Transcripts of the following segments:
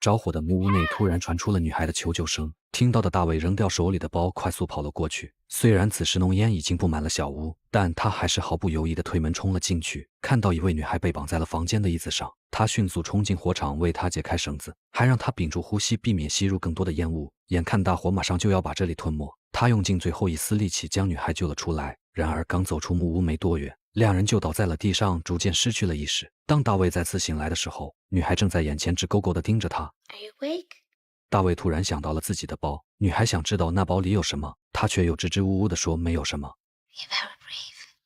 着火的木屋内突然传出了女孩的求救声，听到的大卫扔掉手里的包，快速跑了过去。虽然此时浓烟已经布满了小屋，但他还是毫不犹豫地推门冲了进去。看到一位女孩被绑在了房间的椅子上，他迅速冲进火场为她解开绳子，还让她屏住呼吸，避免吸入更多的烟雾。眼看大火马上就要把这里吞没，他用尽最后一丝力气将女孩救了出来。然而刚走出木屋没多远，两人就倒在了地上，逐渐失去了意识。当大卫再次醒来的时候，女孩正在眼前直勾勾地盯着他。Are you awake? 大卫突然想到了自己的包，女孩想知道那包里有什么，他却又支支吾吾地说没有什么。You better breathe.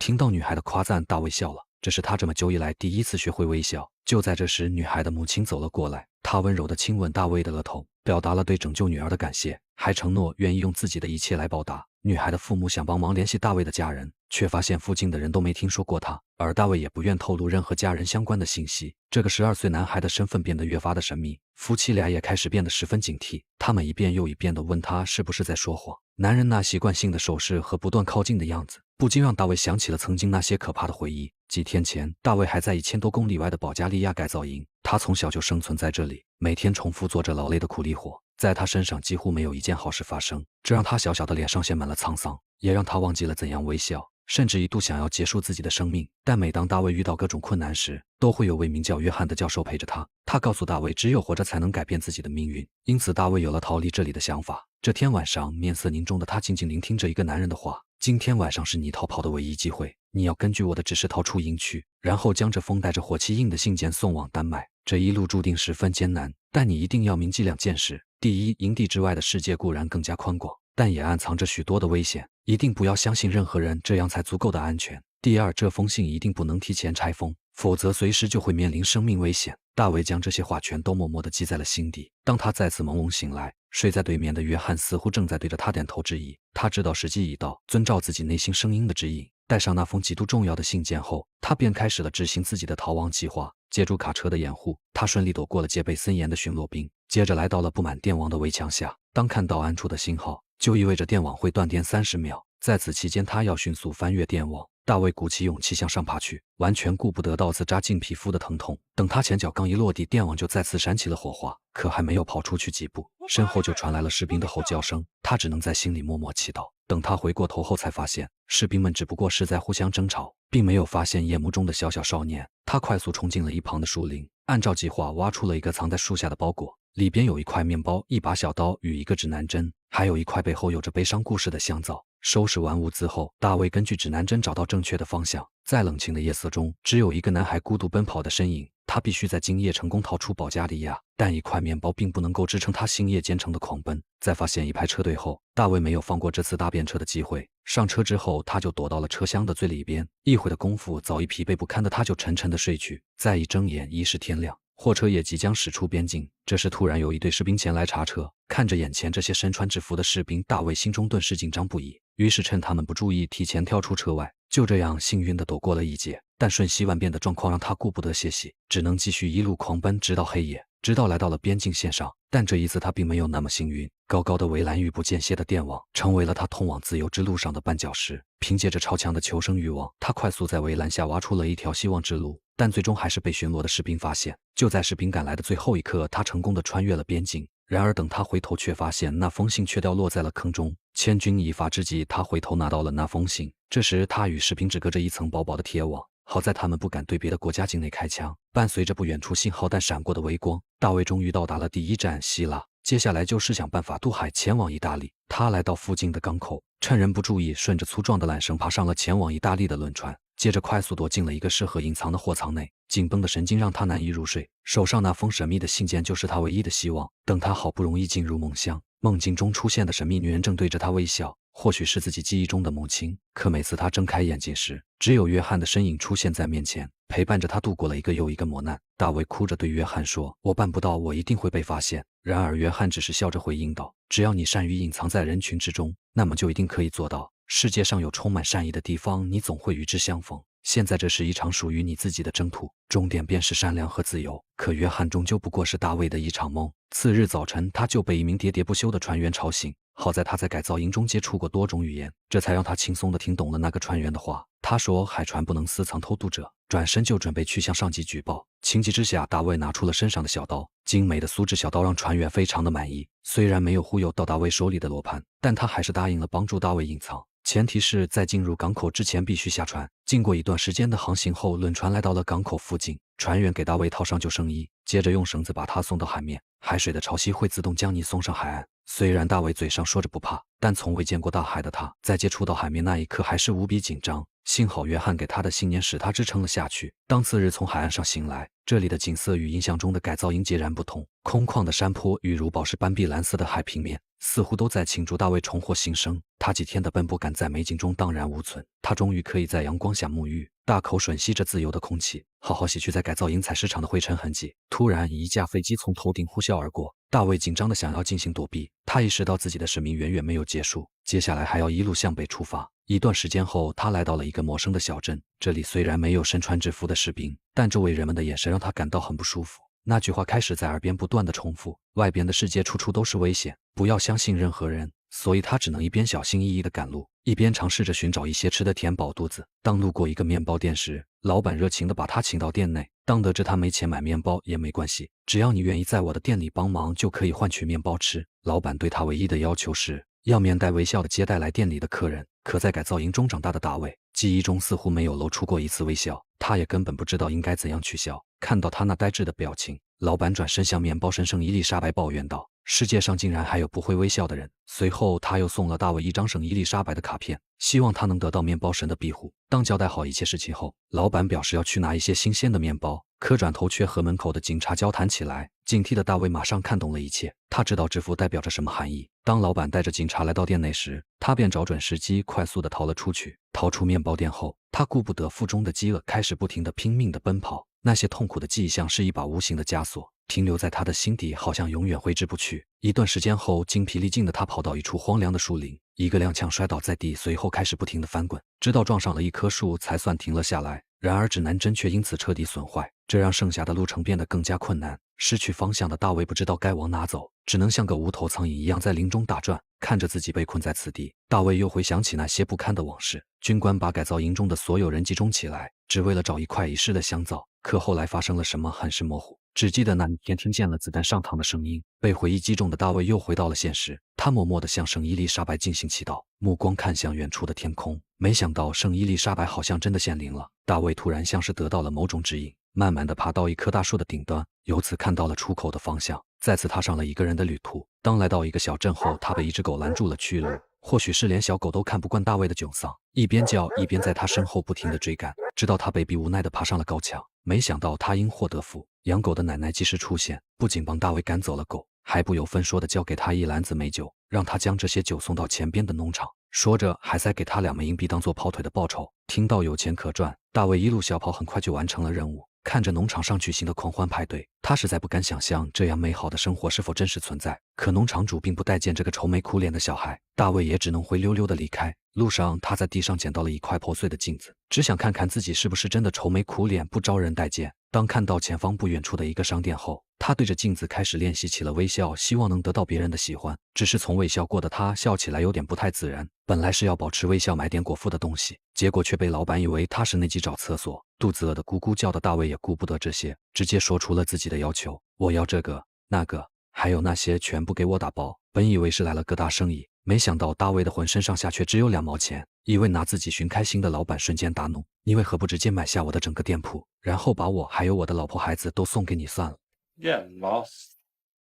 听到女孩的夸赞，大卫笑了，这是他这么久以来第一次学会微笑。就在这时，女孩的母亲走了过来，她温柔地亲吻大卫的额头，表达了对拯救女儿的感谢，还承诺愿意用自己的一切来报答。女孩的父母想帮忙联系大卫的家人，却发现附近的人都没听说过他，而大卫也不愿透露任何家人相关的信息。这个12岁男孩的身份变得越发的神秘，夫妻俩也开始变得十分警惕，他们一遍又一遍地问他是不是在说谎。男人那习惯性的手势和不断靠近的样子，不禁让大卫想起了曾经那些可怕的回忆。几天前，大卫还在1000多公里外的保加利亚改造营，他从小就生存在这里，每天重复做着劳累的苦力活，在他身上几乎没有一件好事发生，这让他小小的脸上写满了沧桑，也让他忘记了怎样微笑，甚至一度想要结束自己的生命。但每当大卫遇到各种困难时，都会有位名叫约翰的教授陪着他。他告诉大卫，只有活着才能改变自己的命运，因此大卫有了逃离这里的想法。这天晚上，面色凝重的他静静聆听着一个男人的话：今天晚上是你逃跑的唯一机会，你要根据我的指示逃出营区，然后将这封带着火漆印的信件送往丹麦。这一路注定十分艰难，但你一定要铭记2件事。第一，营地之外的世界固然更加宽广，但也暗藏着许多的危险，一定不要相信任何人，这样才足够的安全。第二，这封信一定不能提前拆封，否则随时就会面临生命危险。大卫将这些话全都默默地记在了心底。当他再次朦胧醒来，睡在对面的约翰似乎正在对着他点头致意。他知道时机已到，遵照自己内心声音的指引，带上那封极度重要的信件后，他便开始了执行自己的逃亡计划。借助卡车的掩护，他顺利躲过了戒备森严的巡逻兵，接着来到了布满电网的围墙下。当看到暗处的信号，就意味着电网会断电30秒。在此期间，他要迅速翻越电网。大卫鼓起勇气向上爬去，完全顾不得刀子扎进皮肤的疼痛。等他前脚刚一落地，电网就再次闪起了火花。可还没有跑出去几步，身后就传来了士兵的吼叫声。他只能在心里默默祈祷。等他回过头后，才发现士兵们只不过是在互相争吵，并没有发现夜幕中的小小少年。他快速冲进了一旁的树林，按照计划挖出了一个藏在树下的包裹，里边有一块面包、一把小刀与一个指南针，还有一块背后有着悲伤故事的香皂。收拾完物资后，大卫根据指南针找到正确的方向。在冷清的夜色中，只有一个男孩孤独奔跑的身影。他必须在今夜成功逃出保加利亚，但一块面包并不能够支撑他星夜兼程的狂奔。在发现一排车队后，大卫没有放过这次搭便车的机会。上车之后，他就躲到了车厢的最里边。一会的功夫，早已疲惫不堪的他就沉沉的睡去。再一睁眼，已是天亮。货车也即将驶出边境，这时突然有一队士兵前来查车。看着眼前这些身穿制服的士兵，大卫心中顿时紧张不已，于是趁他们不注意，提前跳出车外，就这样幸运地躲过了一劫。但瞬息万变的状况让他顾不得歇息，只能继续一路狂奔，直到黑夜，直到来到了边境线上。但这一次他并没有那么幸运，高高的围栏与不间歇的电网成为了他通往自由之路上的绊脚石。凭借着超强的求生欲望，他快速在围栏下挖出了一条希望之路，但最终还是被巡逻的士兵发现。就在士兵赶来的最后一刻，他成功的穿越了边境。然而等他回头，却发现那封信却掉落在了坑中。千钧一发之际，他回头拿到了那封信。这时他与士兵只隔着一层薄薄的铁网，好在他们不敢对别的国家境内开枪。伴随着不远处信号弹闪过的微光，大卫终于到达了第一站希腊。接下来就是想办法渡海前往意大利。他来到附近的港口，趁人不注意，顺着粗壮的缆绳爬上了前往意大利的轮船，接着快速躲进了一个适合隐藏的货舱内。紧绷的神经让他难以入睡，手上那封神秘的信件就是他唯一的希望。等他好不容易进入梦乡，梦境中出现的神秘女人正对着他微笑，或许是自己记忆中的母亲。可每次他睁开眼睛时，只有约翰的身影出现在面前，陪伴着他度过了一个又一个磨难。大卫哭着对约翰说：“我办不到，我一定会被发现。”然而约翰只是笑着回应道：“只要你善于隐藏在人群之中，那么就一定可以做到。世界上有充满善意的地方，你总会与之相逢。现在这是一场属于你自己的征途，终点便是善良和自由。”可约翰终究不过是大卫的一场梦。次日早晨，他就被一名喋喋不休的船员吵醒。好在他在改造营中接触过多种语言，这才让他轻松地听懂了那个船员的话。他说海船不能私藏偷渡者，转身就准备去向上级举报。情急之下，大卫拿出了身上的小刀，精美的苏制小刀让船员非常的满意。虽然没有忽悠到大卫手里的罗盘，但他还是答应了帮助大卫隐藏。前提是在进入港口之前必须下船。经过一段时间的航行后，轮船来到了港口附近，船员给大卫套上救生衣，接着用绳子把他送到海面。海水的潮汐会自动将你送上海岸。虽然大卫嘴上说着不怕，但从未见过大海的他，在接触到海面那一刻还是无比紧张。幸好约翰给他的信念使他支撑了下去。当次日从海岸上醒来，这里的景色与印象中的改造营截然不同，空旷的山坡与如宝石斑碧蓝色的海平面，似乎都在庆祝大卫重获新生。他几天的奔波感在美景中荡然无存，他终于可以在阳光下沐浴，大口吮吸着自由的空气，好好洗去在改造营采石场的灰尘痕迹。突然，一架飞机从头顶呼啸而过，大卫紧张地想要进行躲避。他意识到自己的使命远远没有结束，接下来还要一路向北出发。一段时间后，他来到了一个陌生的小镇，这里虽然没有身穿制服的士兵，但周围人们的眼神让他感到很不舒服。那句话开始在耳边不断地重复，外边的世界处处都是危险，不要相信任何人。所以他只能一边小心翼翼地赶路，一边尝试着寻找一些吃的填饱肚子。当路过一个面包店时，老板热情地把他请到店内。当得知他没钱买面包也没关系，只要你愿意在我的店里帮忙，就可以换取面包吃。老板对他唯一的要求是要面带微笑地接待来店里的客人。可在改造营中长大的大卫，记忆中似乎没有露出过一次微笑，他也根本不知道应该怎样去笑。看到他那呆滞的表情，老板转身向面包神圣伊丽莎白抱怨道：“世界上竟然还有不会微笑的人。”随后他又送了大卫一张圣伊丽莎白的卡片，希望他能得到面包神的庇护。当交代好一切事情后，老板表示要去拿一些新鲜的面包，可转头却和门口的警察交谈起来。警惕的大卫马上看懂了一切，他知道制服代表着什么含义。当老板带着警察来到店内时，他便找准时机快速地逃了出去。逃出面包店后，他顾不得腹中的饥饿，开始不停地拼命地奔跑。那些痛苦的记忆像是一把无形的枷锁，停留在他的心底，好像永远挥之不去。一段时间后，精疲力尽的他跑到一处荒凉的树林，一个踉跄摔倒在地，随后开始不停地翻滚，直到撞上了一棵树才算停了下来。然而指南针却因此彻底损坏，这让剩下的路程变得更加困难。失去方向的大卫不知道该往哪走，只能像个无头苍蝇一样在林中打转。看着自己被困在此地，大卫又回想起那些不堪的往事。军官把改造营中的所有人集中起来，只为了找一块遗失的香皂。可后来发生了什么很是模糊，只记得那一天听见了子弹上膛的声音。被回忆击中的大卫又回到了现实，他默默地向圣伊丽莎白进行祈祷，目光看向远处的天空。没想到圣伊丽莎白好像真的显灵了，大卫突然像是得到了某种指引，慢慢地爬到一棵大树的顶端，由此看到了出口的方向，再次踏上了一个人的旅途。当来到一个小镇后，他被一只狗拦住了去路。或许是连小狗都看不惯大卫的窘丧，一边叫一边在他身后不停地追赶，直到他被逼无奈地爬上了高墙。没想到他因祸得福，养狗的奶奶及时出现，不仅帮大卫赶走了狗，还不由分说地交给他一篮子美酒，让他将这些酒送到前边的农场，说着还再给他2枚硬币当做跑腿的报酬。听到有钱可赚，大卫一路小跑，很快就完成了任务。看着农场上举行的狂欢派对，他实在不敢想象这样美好的生活是否真实存在。可农场主并不待见这个愁眉苦脸的小孩，大卫也只能灰溜溜地离开。路上，他在地上捡到了一块破碎的镜子，只想看看自己是不是真的愁眉苦脸，不招人待见。当看到前方不远处的一个商店后，他对着镜子开始练习起了微笑，希望能得到别人的喜欢。只是从未笑过的他，笑起来有点不太自然。本来是要保持微笑买点果腹的东西，结果却被老板以为他是内急找厕所。肚子饿得咕咕叫的大卫也顾不得这些，直接说出了自己的要求：我要这个那个，还有那些全部给我打包。本以为是来了个大生意，没想到大卫的浑身上下却只有2毛钱。以为拿自己寻开心的老板瞬间大怒：你为何不直接买下我的整个店铺，然后把我还有我的老婆孩子都送给你算了。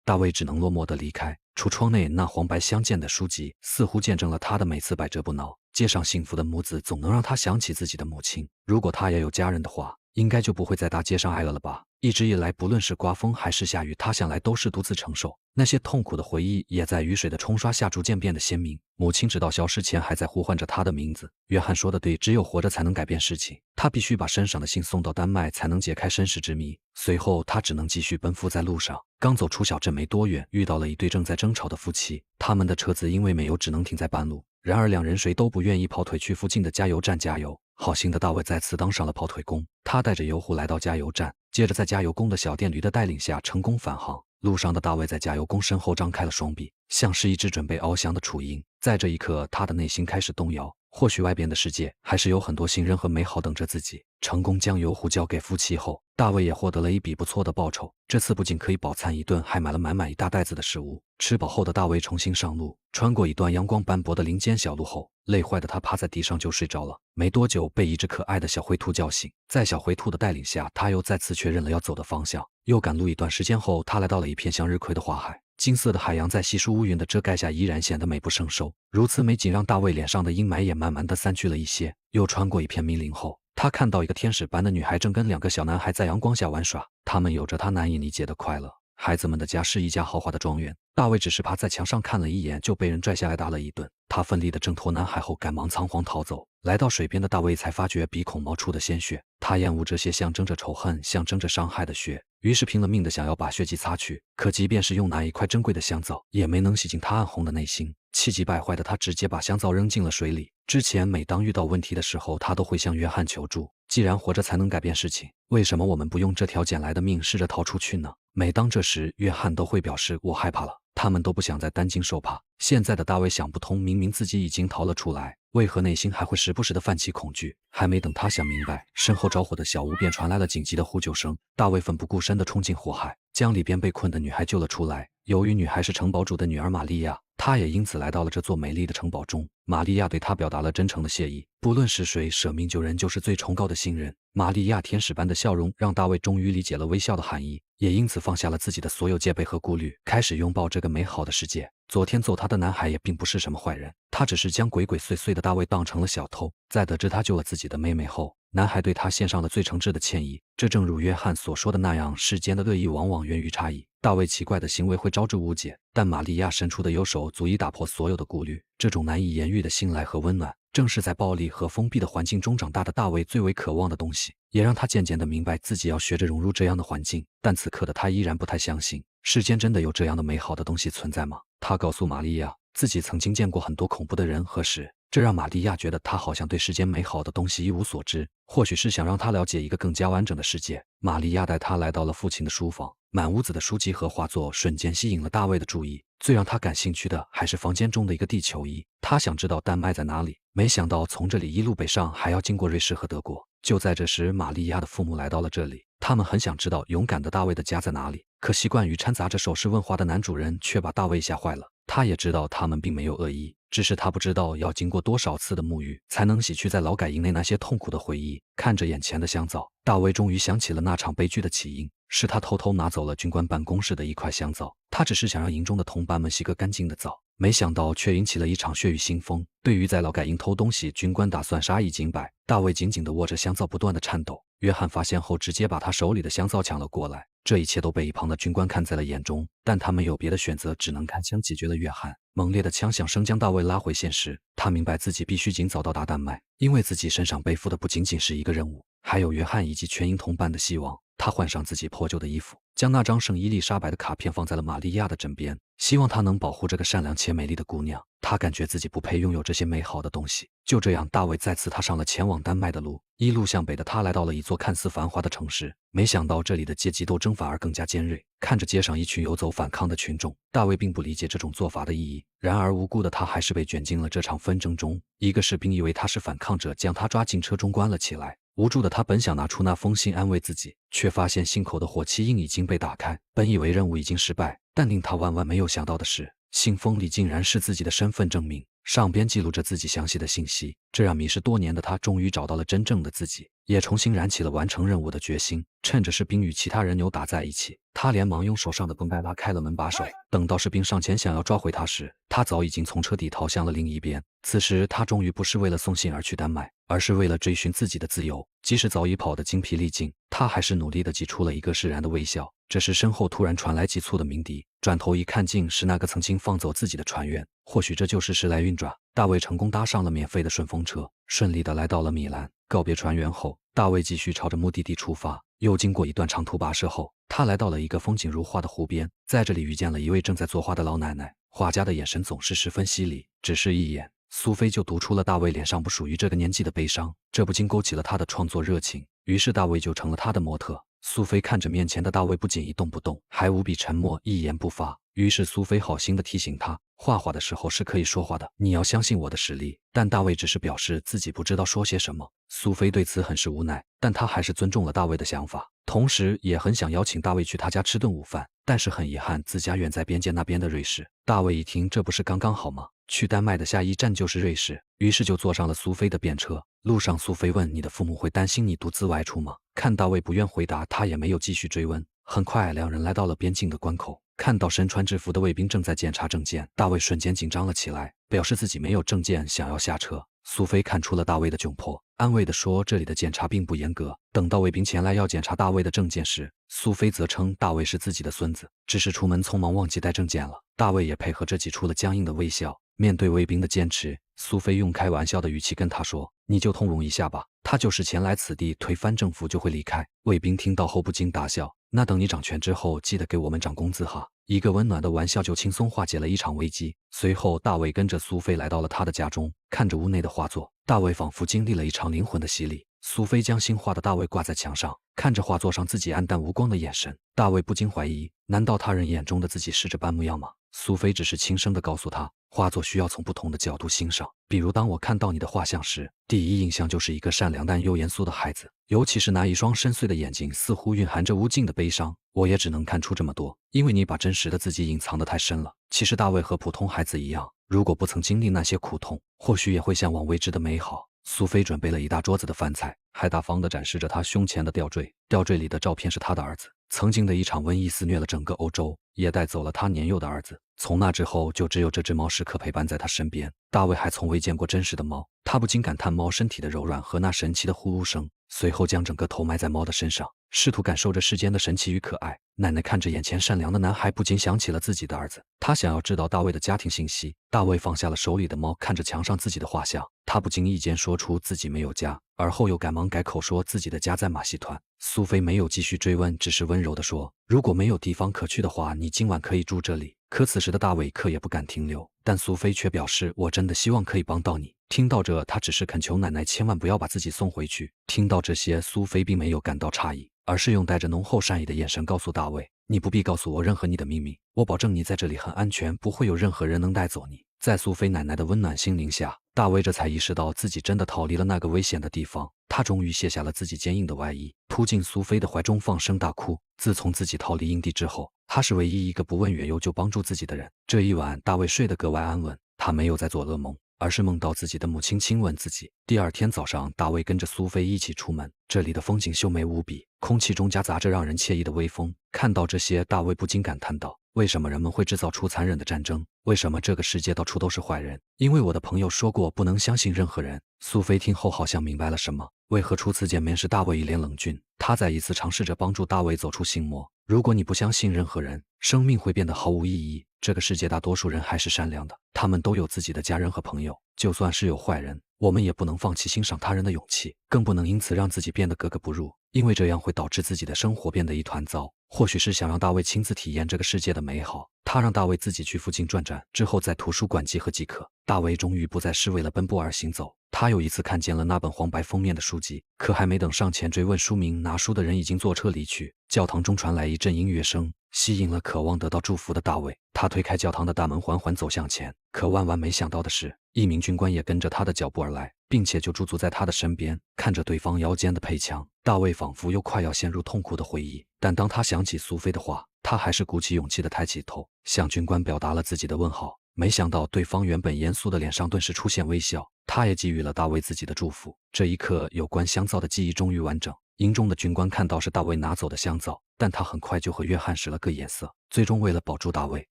大卫只能落寞地离开。橱窗内那黄白相间的书籍似乎见证了他的每次百折不挠。街上幸福的母子总能让他想起自己的母亲，如果他也有家人的话，应该就不会在大街上挨饿了吧。一直以来，不论是刮风还是下雨，他向来都是独自承受。那些痛苦的回忆也在雨水的冲刷下逐渐变得鲜明。母亲直到消失前还在呼唤着他的名字。约翰说的对，只有活着才能改变事情。他必须把身上的信送到丹麦，才能解开身世之谜。随后他只能继续奔赴在路上。刚走出小镇没多远，遇到了一对正在争吵的夫妻。他们的车子因为没油只能停在半路，然而2人谁都不愿意跑腿去附近的加油站加油。好心的大卫再次当上了跑腿工，他带着油壶来到加油站，接着在加油工的小电驴的带领下成功返航。路上的大卫在加油工身后张开了双臂，像是一只准备翱翔的雏鹰。在这一刻，他的内心开始动摇。或许外边的世界还是有很多信任和美好等着自己。成功将油壶交给夫妻后，大卫也获得了一笔不错的报酬。这次不仅可以饱餐一顿，还买了满满一大袋子的食物。吃饱后的大卫重新上路，穿过一段阳光斑驳的林间小路后，累坏的他趴在地上就睡着了。没多久，被一只可爱的小灰兔叫醒。在小灰兔的带领下，他又再次确认了要走的方向。又赶路一段时间后，他来到了一片向日葵的花海。金色的海洋在稀疏乌云的遮盖下依然显得美不胜收。如此美景让大卫脸上的阴霾也慢慢的散去了一些。又穿过一片密林后，他看到一个天使般的女孩正跟2个小男孩在阳光下玩耍，他们有着他难以理解的快乐。孩子们的家是一家豪华的庄园，大卫只是趴在墙上看了一眼就被人拽下来打了一顿。他奋力的挣脱男孩后赶忙仓皇逃走。来到水边的大卫才发觉鼻孔冒出的鲜血，他厌恶这些象征着仇恨、象征着伤害的血，于是拼了命的想要把血迹擦去。可即便是用那一块珍贵的香皂，也没能洗净他暗红的内心。气急败坏的他直接把香皂扔进了水里。之前每当遇到问题的时候，他都会向约翰求助。既然活着才能改变事情，为什么我们不用这条捡来的命试着逃出去呢？每当这时，约翰都会表示我害怕了，他们都不想再担惊受怕。现在的大卫想不通，明明自己已经逃了出来，为何内心还会时不时的泛起恐惧？还没等他想明白，身后着火的小屋便传来了紧急的呼救声。大卫奋不顾身地冲进火海，将里边被困的女孩救了出来。由于女孩是城堡主的女儿玛利亚，他也因此来到了这座美丽的城堡中。玛利亚对他表达了真诚的谢意，不论是谁，舍命救人就是最崇高的信任。玛利亚天使般的笑容让大卫终于理解了微笑的含义，也因此放下了自己的所有戒备和顾虑，开始拥抱这个美好的世界。昨天揍他的男孩也并不是什么坏人，他只是将鬼鬼祟祟的大卫当成了小偷。在得知他救了自己的妹妹后，男孩对他献上了最诚挚的歉意。这正如约翰所说的那样，世间的恶意往往源于差异。大卫奇怪的行为会招致误解，但玛利亚伸出的右手足以打破所有的顾虑。这种难以言喻的信赖和温暖，正是在暴力和封闭的环境中长大的大卫最为渴望的东西，也让他渐渐地明白自己要学着融入这样的环境。但此刻的他依然不太相信，世间真的有这样的美好的东西存在吗？他告诉玛利亚，自己曾经见过很多恐怖的人和事，这让玛利亚觉得他好像对世间美好的东西一无所知，或许是想让他了解一个更加完整的世界。玛利亚带他来到了父亲的书房，满屋子的书籍和画作瞬间吸引了大卫的注意。最让他感兴趣的还是房间中的一个地球仪，他想知道丹麦在哪里，没想到从这里一路北上还要经过瑞士和德国。就在这时，玛利亚的父母来到了这里，他们很想知道勇敢的大卫的家在哪里，可习惯于掺杂着手势问话的男主人却把大卫吓坏了。他也知道他们并没有恶意，只是他不知道要经过多少次的沐浴才能洗去在劳改营内那些痛苦的回忆。看着眼前的香皂，大卫终于想起了那场悲剧的起因，是他偷偷拿走了军官办公室的一块香皂。他只是想让营中的同伴们洗个干净的澡，没想到却引起了一场血雨腥风。对于在劳改营偷东西，军官打算杀一儆百。大卫紧紧地握着香皂，不断地颤抖。约翰发现后，直接把他手里的香皂抢了过来。这一切都被一旁的军官看在了眼中，但他没有别的选择，只能开枪解决了约翰。猛烈的枪响声将大卫拉回现实，他明白自己必须尽早到达丹麦，因为自己身上背负的不仅仅是一个任务，还有约翰以及全营同伴的希望。他换上自己破旧的衣服，将那张圣伊丽莎白的卡片放在了玛利亚的枕边，希望她能保护这个善良且美丽的姑娘。他感觉自己不配拥有这些美好的东西。就这样，大卫再次踏上了前往丹麦的路。一路向北的他来到了一座看似繁华的城市，没想到这里的阶级斗争反而更加尖锐。看着街上一群游走反抗的群众，大卫并不理解这种做法的意义。然而无辜的他还是被卷进了这场纷争中。一个士兵以为他是反抗者，将他抓进车中关了起来。无助的他本想拿出那封信安慰自己，却发现信口的火漆印已经被打开。本以为任务已经失败，但令他万万没有想到的是，信封里竟然是自己的身份证明，上边记录着自己详细的信息。这让迷失多年的他终于找到了真正的自己，也重新燃起了完成任务的决心。趁着士兵与其他人扭打在一起，他连忙用手上的绷带拉开了门把手。等到士兵上前想要抓回他时，他早已经从车底逃向了另一边。此时他终于不是为了送信而去丹麦，而是为了追寻自己的自由。即使早已跑得精疲力尽，他还是努力地挤出了一个释然的微笑。这时身后突然传来急促的鸣笛，转头一看，竟是那个曾经放走自己的船员。或许这就是时来运转，大卫成功搭上了免费的顺风车，顺利地来到了米兰。告别船员后，大卫继续朝着目的地出发。又经过一段长途跋涉后，他来到了一个风景如画的湖边，在这里遇见了一位正在作画的老奶奶。画家的眼神总是十分犀利，只是一眼，苏菲就读出了大卫脸上不属于这个年纪的悲伤，这不禁勾起了他的创作热情。于是大卫就成了他的模特。苏菲看着面前的大卫，不仅一动不动，还无比沉默，一言不发。于是苏菲好心的提醒他，画画的时候是可以说话的，你要相信我的实力。但大卫只是表示自己不知道说些什么。苏菲对此很是无奈，但她还是尊重了大卫的想法，同时也很想邀请大卫去他家吃顿午饭。但是很遗憾，自家远在边界那边的瑞士。大卫一听，这不是刚刚好吗？去丹麦的下一站就是瑞士，于是就坐上了苏菲的便车。路上，苏菲问：“你的父母会担心你独自外出吗？”看大卫不愿回答，他也没有继续追问。很快，两人来到了边境的关口，看到身穿制服的卫兵正在检查证件，大卫瞬间紧张了起来，表示自己没有证件，想要下车。苏菲看出了大卫的窘迫，安慰地说：“这里的检查并不严格。”等到卫兵前来要检查大卫的证件时，苏菲则称大卫是自己的孙子，只是出门匆忙忘记带证件了。大卫也配合着挤出了僵硬的微笑。面对卫兵的坚持，苏菲用开玩笑的语气跟他说：“你就通融一下吧，他就是前来此地推翻政府就会离开。”卫兵听到后不禁大笑：“那等你掌权之后，记得给我们涨工资哈。”一个温暖的玩笑就轻松化解了一场危机。随后，大卫跟着苏菲来到了他的家中，看着屋内的画作，大卫仿佛经历了一场灵魂的洗礼。苏菲将新画的大卫挂在墙上，看着画作上自己黯淡无光的眼神，大卫不禁怀疑：难道他人眼中的自己是这般模样吗？苏菲只是轻声地告诉他，画作需要从不同的角度欣赏。比如，当我看到你的画像时，第一印象就是一个善良但又严肃的孩子，尤其是那一双深邃的眼睛，似乎蕴含着无尽的悲伤。我也只能看出这么多，因为你把真实的自己隐藏得太深了。其实大卫和普通孩子一样，如果不曾经历那些苦痛，或许也会向往未知的美好。苏菲准备了一大桌子的饭菜，还大方地展示着她胸前的吊坠，吊坠里的照片是她的儿子。曾经的一场瘟疫肆虐了整个欧洲，也带走了他年幼的儿子。从那之后，就只有这只猫时刻陪伴在他身边。大卫还从未见过真实的猫，他不禁感叹猫身体的柔软和那神奇的呼噜声，随后将整个头埋在猫的身上，试图感受着世间的神奇与可爱。奶奶看着眼前善良的男孩，不禁想起了自己的儿子，她想要知道大卫的家庭信息。大卫放下了手里的猫，看着墙上自己的画像，他不经意间说出自己没有家，而后又赶忙改口说自己的家在马戏团。苏菲没有继续追问，只是温柔地说：“如果没有地方可去的话，你今晚可以住这里。”可此时的大卫可也不敢停留，但苏菲却表示：“我真的希望可以帮到你。”听到这，他只是恳求奶奶千万不要把自己送回去。听到这些，苏菲并没有感到诧异，而是用带着浓厚善意的眼神告诉大卫：“你不必告诉我任何你的秘密，我保证你在这里很安全，不会有任何人能带走你。”在苏菲奶奶的温暖心灵下，大卫这才意识到自己真的逃离了那个危险的地方。他终于卸下了自己坚硬的外衣，扑进苏菲的怀中，放声大哭。自从自己逃离营地之后，他是唯一一个不问远游就帮助自己的人。这一晚，大卫睡得格外安稳，他没有在做噩梦，而是梦到自己的母亲亲吻自己。第二天早上，大卫跟着苏菲一起出门，这里的风景秀美无比，空气中夹杂着让人惬意的微风。看到这些，大卫不禁感叹道：“为什么人们会制造出残忍的战争？为什么这个世界到处都是坏人？因为我的朋友说过，不能相信任何人。”苏菲听后好像明白了什么。为何初次见面时大卫一脸冷峻？他再一次尝试着帮助大卫走出心魔。如果你不相信任何人，生命会变得毫无意义。这个世界大多数人还是善良的，他们都有自己的家人和朋友。就算是有坏人，我们也不能放弃欣赏他人的勇气，更不能因此让自己变得格格不入，因为这样会导致自己的生活变得一团糟。或许是想让大卫亲自体验这个世界的美好，他让大卫自己去附近转转，之后在图书馆集合即可。大卫终于不再是为了奔波而行走，他又一次看见了那本黄白封面的书籍，可还没等上前追问书名，拿书的人已经坐车离去。教堂中传来一阵音乐声，吸引了渴望得到祝福的大卫。他推开教堂的大门，缓缓走向前。可万万没想到的是，一名军官也跟着他的脚步而来，并且就驻足在他的身边。看着对方腰间的配枪，大卫仿佛又快要陷入痛苦的回忆。但当他想起苏菲的话，他还是鼓起勇气地抬起头，向军官表达了自己的问号。没想到对方原本严肃的脸上顿时出现微笑，他也给予了大卫自己的祝福。这一刻，有关香皂的记忆终于完整。营中的军官看到是大卫拿走的香皂，但他很快就和约翰使了个眼色。最终为了保住大卫，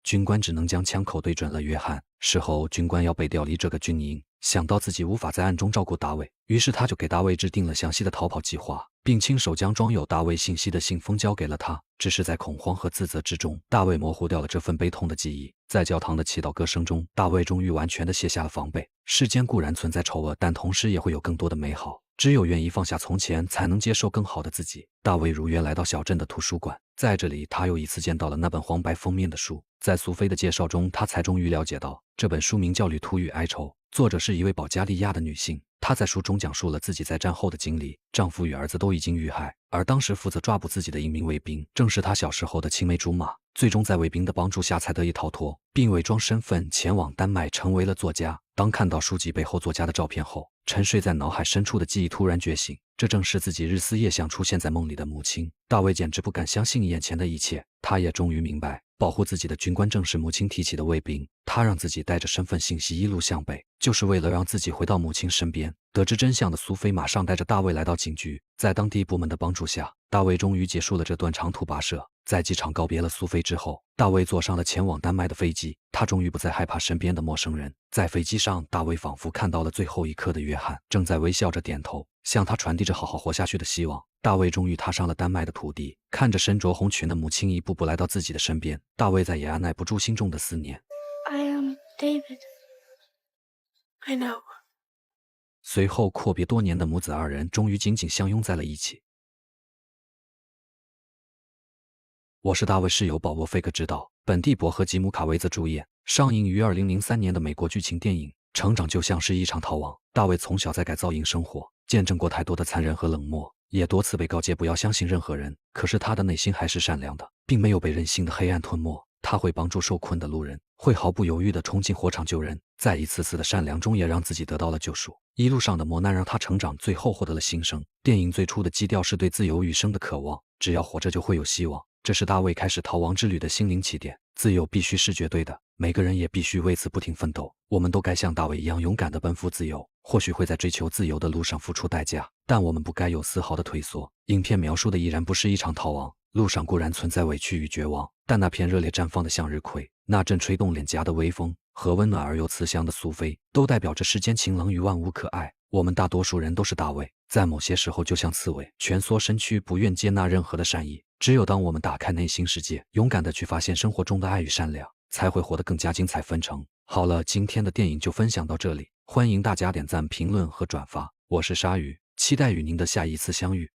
军官只能将枪口对准了约翰。事后军官要被调离这个军营，想到自己无法在暗中照顾大卫，于是他就给大卫制定了详细的逃跑计划，并亲手将装有大卫信息的信封交给了他。只是在恐慌和自责之中，大卫模糊掉了这份悲痛的记忆。在教堂的祈祷歌声中，大卫终于完全地卸下了防备。世间固然存在丑恶，但同时也会有更多的美好。只有愿意放下从前，才能接受更好的自己。大卫如约来到小镇的图书馆，在这里，他又一次见到了那本黄白封面的书。在苏菲的介绍中，他才终于了解到，这本书名叫《旅途与哀愁》，作者是一位保加利亚的女性。她在书中讲述了自己在战后的经历，丈夫与儿子都已经遇害，而当时负责抓捕自己的一名卫兵，正是她小时候的青梅竹马。最终在卫兵的帮助下才得以逃脱，并伪装身份前往丹麦，成为了作家。当看到书籍背后作家的照片后，沉睡在脑海深处的记忆突然觉醒，这正是自己日思夜想出现在梦里的母亲。大卫简直不敢相信眼前的一切，他也终于明白，保护自己的军官正是母亲提起的卫兵。他让自己带着身份信息一路向北，就是为了让自己回到母亲身边。得知真相的苏菲马上带着大卫来到警局，在当地部门的帮助下，大卫终于结束了这段长途跋涉。在机场告别了苏菲之后，大卫坐上了前往丹麦的飞机。他终于不再害怕身边的陌生人。在飞机上，大卫仿佛看到了最后一刻的约翰，正在微笑着点头，向他传递着好好活下去的希望。大卫终于踏上了丹麦的土地，看着身着红裙的母亲一步步来到自己的身边，大卫再也按耐不住心中的思念。I am David. I know. 随后阔别多年的母子二人终于紧紧相拥在了一起。我是大卫室友保罗·费克执导，本蒂博和吉姆·卡维泽主演，上映于2003年的美国剧情电影《成长就像是一场逃亡》。大卫从小在改造营生活，见证过太多的残忍和冷漠，也多次被告诫不要相信任何人。可是他的内心还是善良的，并没有被人性的黑暗吞没。他会帮助受困的路人，会毫不犹豫地冲进火场救人，在一次次的善良中也让自己得到了救赎。一路上的磨难让他成长，最后获得了新生。电影最初的基调是对自由与生的渴望，只要活着就会有希望。这是大卫开始逃亡之旅的心灵起点。自由必须是绝对的，每个人也必须为此不停奋斗。我们都该像大卫一样勇敢地奔赴自由，或许会在追求自由的路上付出代价，但我们不该有丝毫的退缩。影片描述的依然不是一场逃亡，路上固然存在委屈与绝望，但那片热烈绽放的向日葵，那阵吹动脸颊的微风，和温暖而又慈祥的苏菲，都代表着世间晴朗与万物可爱。我们大多数人都是大卫，在某些时候就像刺猬，蜷缩身躯，不愿接纳任何的善意。只有当我们打开内心世界，勇敢地去发现生活中的爱与善良，才会活得更加精彩纷呈。好了，今天的电影就分享到这里，欢迎大家点赞、评论和转发。我是鲨鱼，期待与您的下一次相遇。